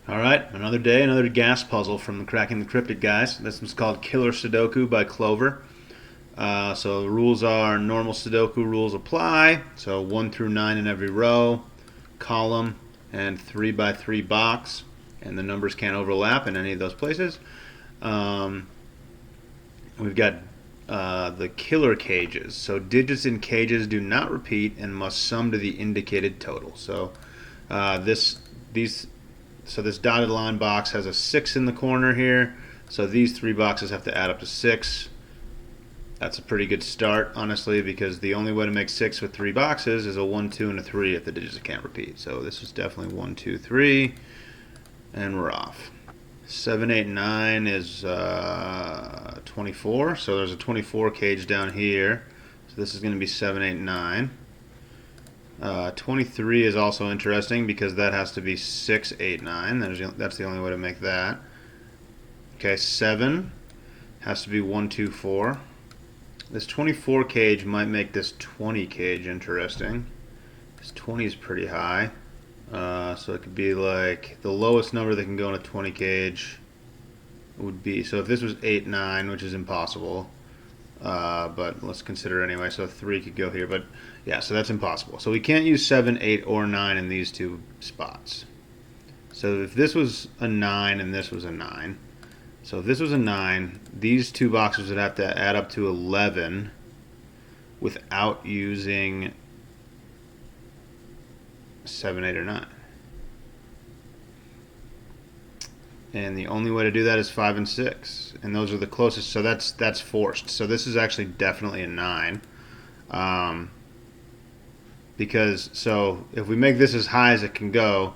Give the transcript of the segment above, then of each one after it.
All right, another day, another gas puzzle from the Cracking the Cryptic guys. This one's called Killer Sudoku by Clover. So the rules are normal Sudoku rules apply. So 1 through 9 in every row, column, and 3 by 3 box. And the numbers can't overlap in any of those places. We've got the killer cages. So digits in cages do not repeat and must sum to the indicated total. So this dotted line box has a 6 in the corner here. So these 3 boxes have to add up to 6. That's a pretty good start, honestly, because the only way to make 6 with 3 boxes is a 1, 2, and a 3 if the digits can't repeat. So this is definitely 1, 2, 3, and we're off. 7, 8, 9 is 24. So there's a 24 cage down here. So this is going to be 7, 8, 9. 23 is also interesting because that has to be 6, 8, 9. That's the only way to make that. Okay, 7 has to be 1, 2, 4. This 24 cage might make this 20 cage interesting. This 20 is pretty high. So it could be like the lowest number that can go in a 20 cage would be, so if this was 8, 9, which is impossible, but let's consider it anyway. So 3 could go here, but yeah, so that's impossible. So we can't use 7, 8, or 9 in these two spots. So if this was a 9 and this was a 9, so if this was a 9, these two boxes would have to add up to 11 without using 7, 8, or 9. And the only way to do that is 5 and 6. And those are the closest, so that's forced. So this is actually definitely a 9. Because, so if we make this as high as it can go,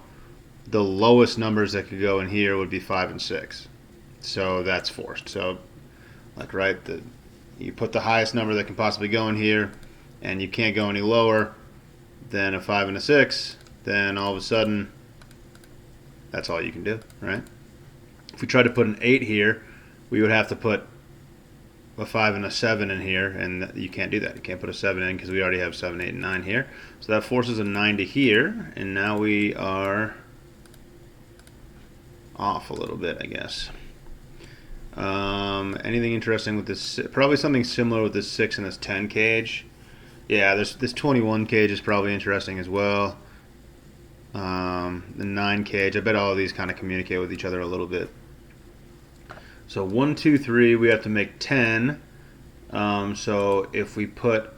the lowest numbers that could go in here would be 5 and 6. So that's forced. So, like, right, you put the highest number that can possibly go in here, and you can't go any lower than a 5 and a 6, then all of a sudden, that's all you can do, right? If we try to put an 8 here, we would have to put a 5 and a 7 in here, and you can't do that. You can't put a 7 in because we already have 7, 8, and 9 here. So that forces a 9 to here, and now we are off a little bit, I guess. Anything interesting with this? Probably something similar with this 6 and this 10 cage. Yeah, this 21 cage is probably interesting as well. The 9 cage, I bet all of these kind of communicate with each other a little bit. So 1, 2, 3, we have to make 10. So if we put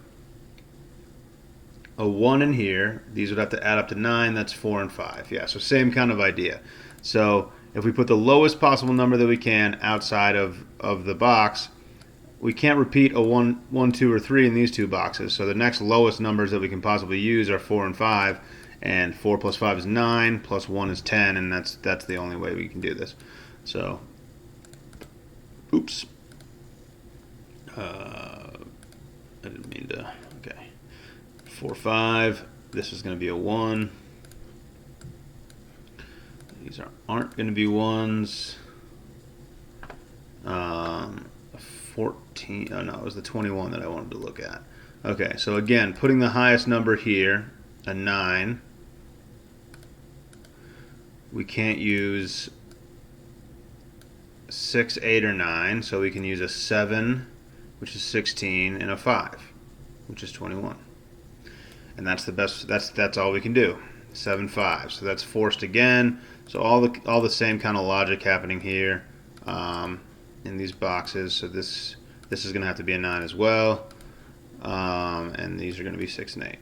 a 1 in here, these would have to add up to 9. That's 4 and 5. Yeah, so same kind of idea. So if we put the lowest possible number that we can outside of the box, we can't repeat a 1, 2, or 3 in these two boxes. So the next lowest numbers that we can possibly use are 4 and 5. And 4 plus 5 is 9, plus 1 is 10, and that's the only way we can do this. So, oops. I didn't mean to, okay. 4, 5, this is going to be a 1. These aren't going to be 1s. 14, oh no, it was the 21 that I wanted to look at. Okay, so again, putting the highest number here, a 9. We can't use 6, 8, or 9, so we can use a 7, which is 16, and a 5, which is 21. And that's the best. That's all we can do. 7, 5. So that's forced again. So all the same kind of logic happening here in these boxes. So this is going to have to be a 9 as well, and these are going to be 6 and 8.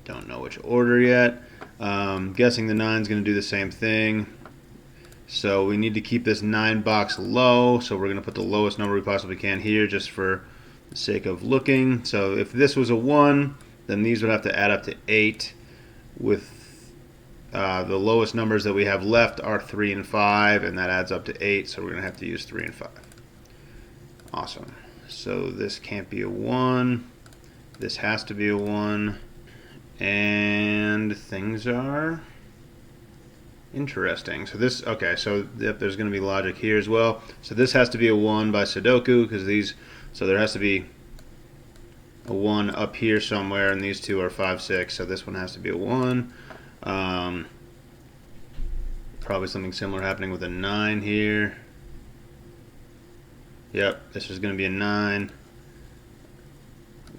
Don't know which order yet. Guessing the 9 is going to do the same thing. So we need to keep this 9 box low. So we're going to put the lowest number we possibly can here just for the sake of looking. So if this was a 1, then these would have to add up to 8. With the lowest numbers that we have left are 3 and 5, and that adds up to 8. So we're going to have to use 3 and 5. Awesome. So this can't be a 1. This has to be a 1. And things are interesting. So this, okay, so there's going to be logic here as well. So this has to be a 1 by Sudoku because these, so there has to be a 1 up here somewhere, and these two are 5, 6. So this one has to be a 1. Probably something similar happening with a 9 here. Yep, this is going to be a 9.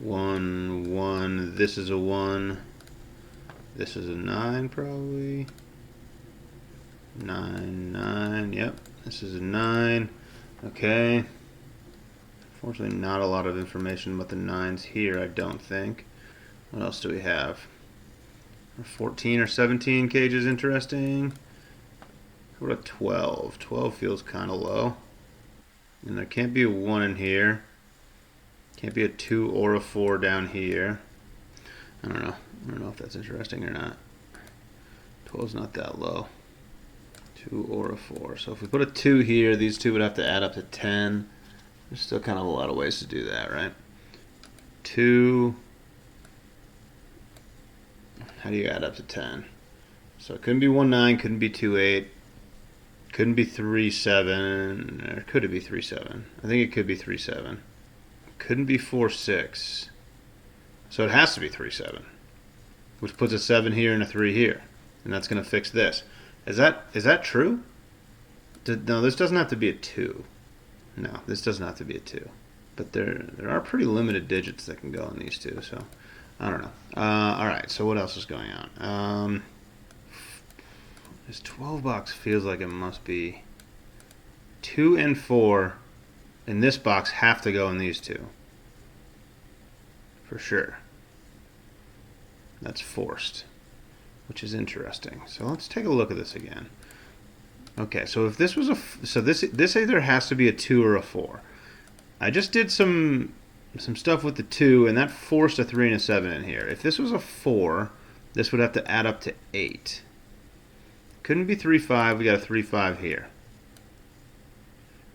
1, 1. This is a 1. This is a 9 probably. 9, 9. Yep, this is a 9. Okay. Unfortunately, not a lot of information about the 9s here, I don't think. What else do we have? 14 or 17 cages interesting. What about 12? 12 feels kind of low. And there can't be a 1 in here. Can't be a 2 or a 4 down here. I don't know. I don't know if that's interesting or not. 12's not that low. 2 or a 4. So if we put a 2 here, these two would have to add up to 10. There's still kind of a lot of ways to do that, right? 2. How do you add up to 10? So it couldn't be 1, 9, couldn't be 2, 8. Couldn't be 3, 7. Or could it be 3, 7? I think it could be 3, 7. Couldn't be 4, 6. So it has to be 3, 7. Which puts a 7 here and a 3 here. And that's going to fix this. Is that true? No, this doesn't have to be a 2. No, this doesn't have to be a 2. But there are pretty limited digits that can go in these two, so I don't know. Alright, so what else is going on? This 12 box feels like it must be 2 and 4 in this box have to go in these two. For sure. That's forced, which is interesting. So let's take a look at this again. Okay, so if this was this either has to be a 2 or a 4. I just did some stuff with the 2, and that forced a 3 and a 7 in here. If this was a 4, this would have to add up to 8. Couldn't be 3, 5. We got a 3, 5 here.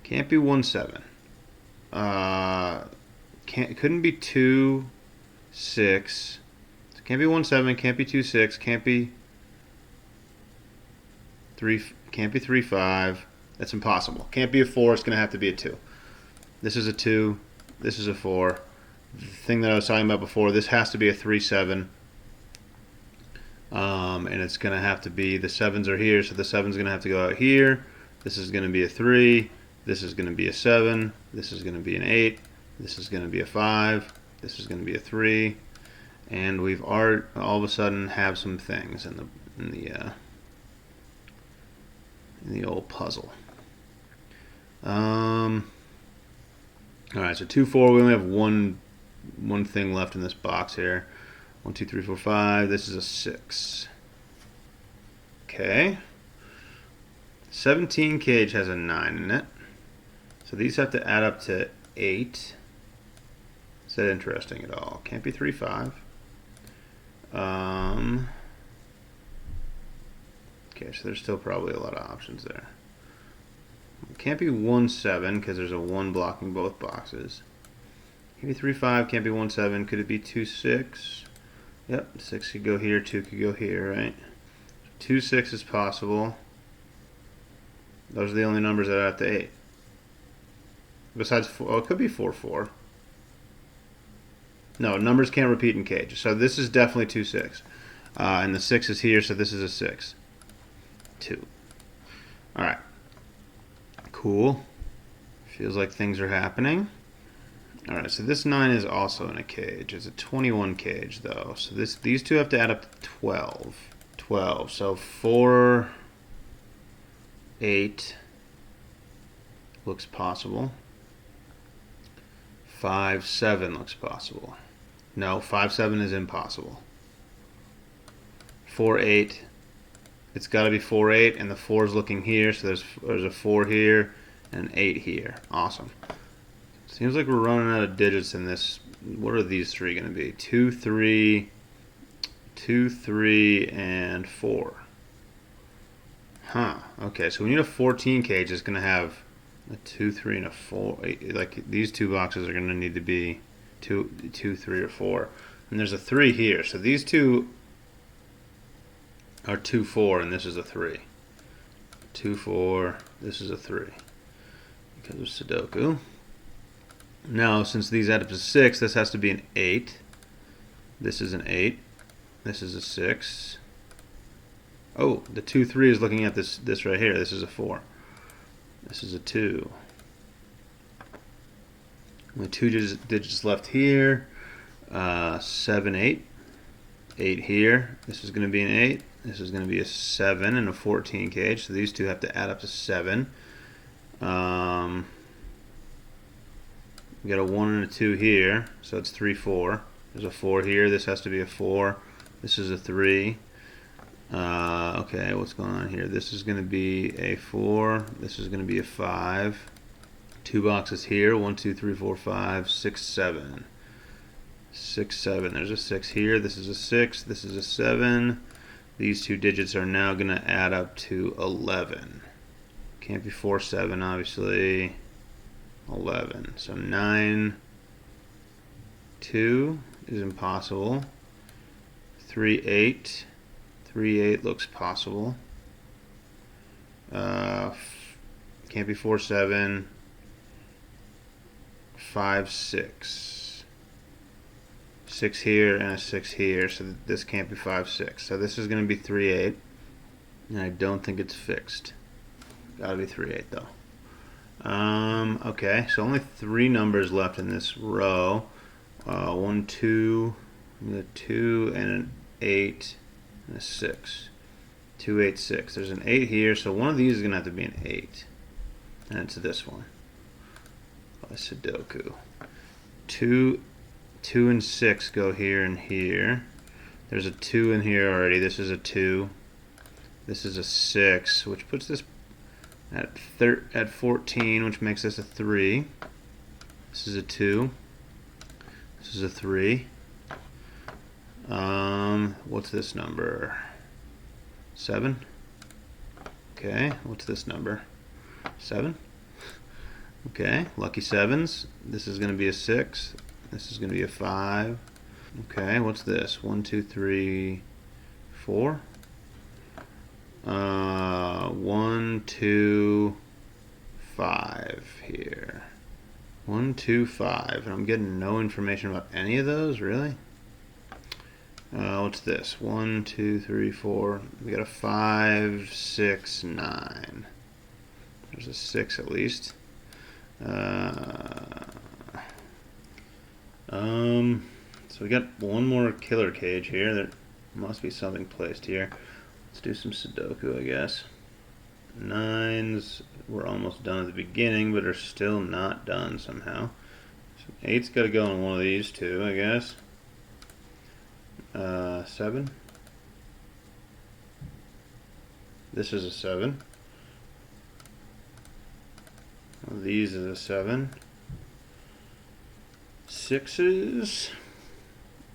Can't be 1, 7. Couldn't be 2, 6. Can't be 1, 7. Can't be 2, 6. Can't be 3. Can't be 3, 5. That's impossible. Can't be a 4. It's going to have to be a 2. This is a 2. This is a 4. The thing that I was talking about before, this has to be a 3, 7. And it's going to have to be, the 7s are here, so the 7's going to have to go out here. This is going to be a 3. This is going to be a 7. This is going to be an 8. This is going to be a 5. This is going to be a 3. And we've all of a sudden have some things in the old puzzle. Alright, so 2, 4, we only have one thing left in this box here. 1, 2, 3, 4, 5. This is a 6. Okay. 17 cage has a 9 in it. So these have to add up to 8. Is that interesting at all? Can't be 3, 5. Okay, so there's still probably a lot of options there. Can't be 1, 7 because there's a 1 blocking both boxes. Can't be 3, 5. Can't be 1, 7. Could it be 2, 6? Yep, 6 could go here. 2 could go here, right? 2, 6 is possible. Those are the only numbers that add up to 8. Besides 4, oh, it could be 4, 4. No, numbers can't repeat in cage. So this is definitely 2, 6. And the 6 is here, so this is a 6. 2. Alright. Cool. Feels like things are happening. Alright, so this 9 is also in a cage. It's a 21 cage, though. So these two have to add up to 12. 12. So 4, 8 looks possible. 5, 7 looks possible. No, 5, 7 is impossible. 4, 8. It's got to be 4, 8, and the 4 is looking here, so there's a 4 here and an 8 here. Awesome. Seems like we're running out of digits in this. What are these three going to be? 2, 3, 2, 3, and 4. Huh. Okay, so we need a 14 cage. It's going to have a 2, 3, and a 4. Like these two boxes are going to need to be 2, 3, or 4. And there's a 3 here. So these two are 2, 4, and this is a 3. 2, 4. This is a 3 because of Sudoku. Now, since these add up to 6, this has to be an 8. This is an 8. This is a 6. Oh, the 2, 3 is looking at this right here. This is a 4. This is a 2. Only 2 digits left here. 7, 8. 8 here. This is going to be an 8. This is going to be a 7 and a 14 cage. So these two have to add up to 7. We got a 1 and a 2 here. So it's 3, 4. There's a 4 here. This has to be a 4. This is a 3. Okay, what's going on here? This is going to be a 4. This is going to be a 5. 2 boxes here. 1, 2, 3, 4, 5, 6, 7. 6, 7. There's a 6 here. This is a 6. This is a 7. These two digits are now going to add up to 11. Can't be 4, 7, obviously. 11. So 9, 2 is impossible. 3, 8. 3, 8 looks possible. Can't be 4, 7. 5, 6. 6 here and a 6 here, so this can't be 5, 6. So this is going to be 3, 8. And I don't think it's fixed. Gotta be 3, 8 though. Okay, so only 3 numbers left in this row. 1, 2, a 2 and an 8 and a 6. 2, 8, 6. There's an 8 here, so one of these is going to have to be an 8. And it's this one. A Sudoku. 2 and 6 go here and here. There's a 2 in here already. This is a 2. This is a 6, which puts this at 14, which makes this a 3. This is a 2. This is a 3. What's this number? 7. Okay, what's this number? 7. Okay, lucky 7s. This is going to be a 6. This is going to be a 5. Okay, what's this? 1, 2, 3, 4. 1, 2, 5 here. 1, 2, 5. And I'm getting no information about any of those, really? What's this? 1, 2, 3, 4. We got a 5, 6, 9. There's a 6 at least. So we got one more killer cage here. There must be something placed here. Let's do some Sudoku, I guess. 9s were almost done at the beginning, but are still not done somehow. So 8's got to go in one of these two, I guess. 7. This is a 7. One of these is a 7. 6s.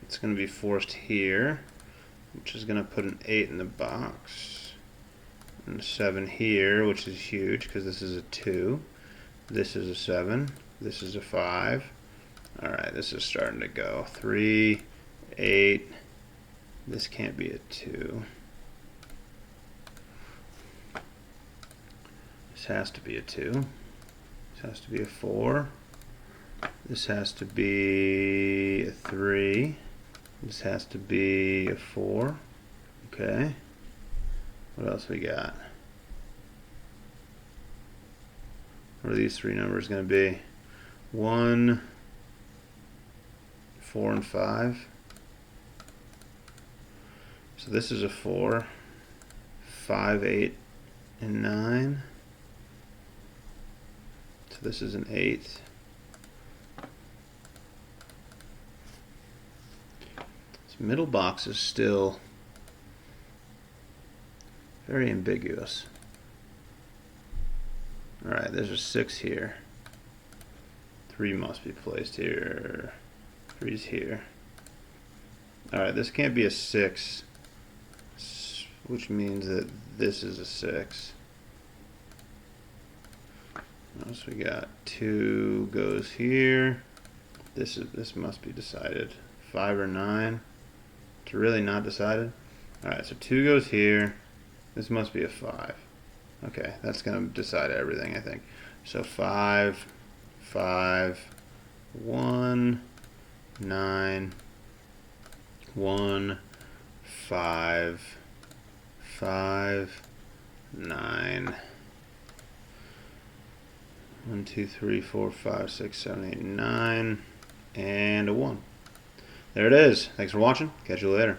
It's going to be forced here, which is going to put an 8 in the box. And a 7 here, which is huge because this is a 2. This is a 7. This is a 5. Alright, this is starting to go. 3, 8. This can't be a 2. This has to be a 2. This has to be a 4. This has to be a 3. This has to be a 4. Okay. What else we got? What are these 3 numbers going to be? 1, 4, and 5. So this is a 4. 5, 8, and 9. So this is an 8. This middle box is still very ambiguous. Alright, there's a 6 here. 3 must be placed here. 3's here. Alright, this can't be a 6, which means that this is a 6. What else we got? 2 goes here. This must be decided. 5 or 9. It's really not decided. Alright, so 2 goes here. This must be a 5. Okay, that's going to decide everything, I think. So 5, 5, 1, 9, 1, 5, 5, 9. 1, 2, 3, 4, 5, 6, 7, 8, 9, and a 1. There it is. Thanks for watching. Catch you later.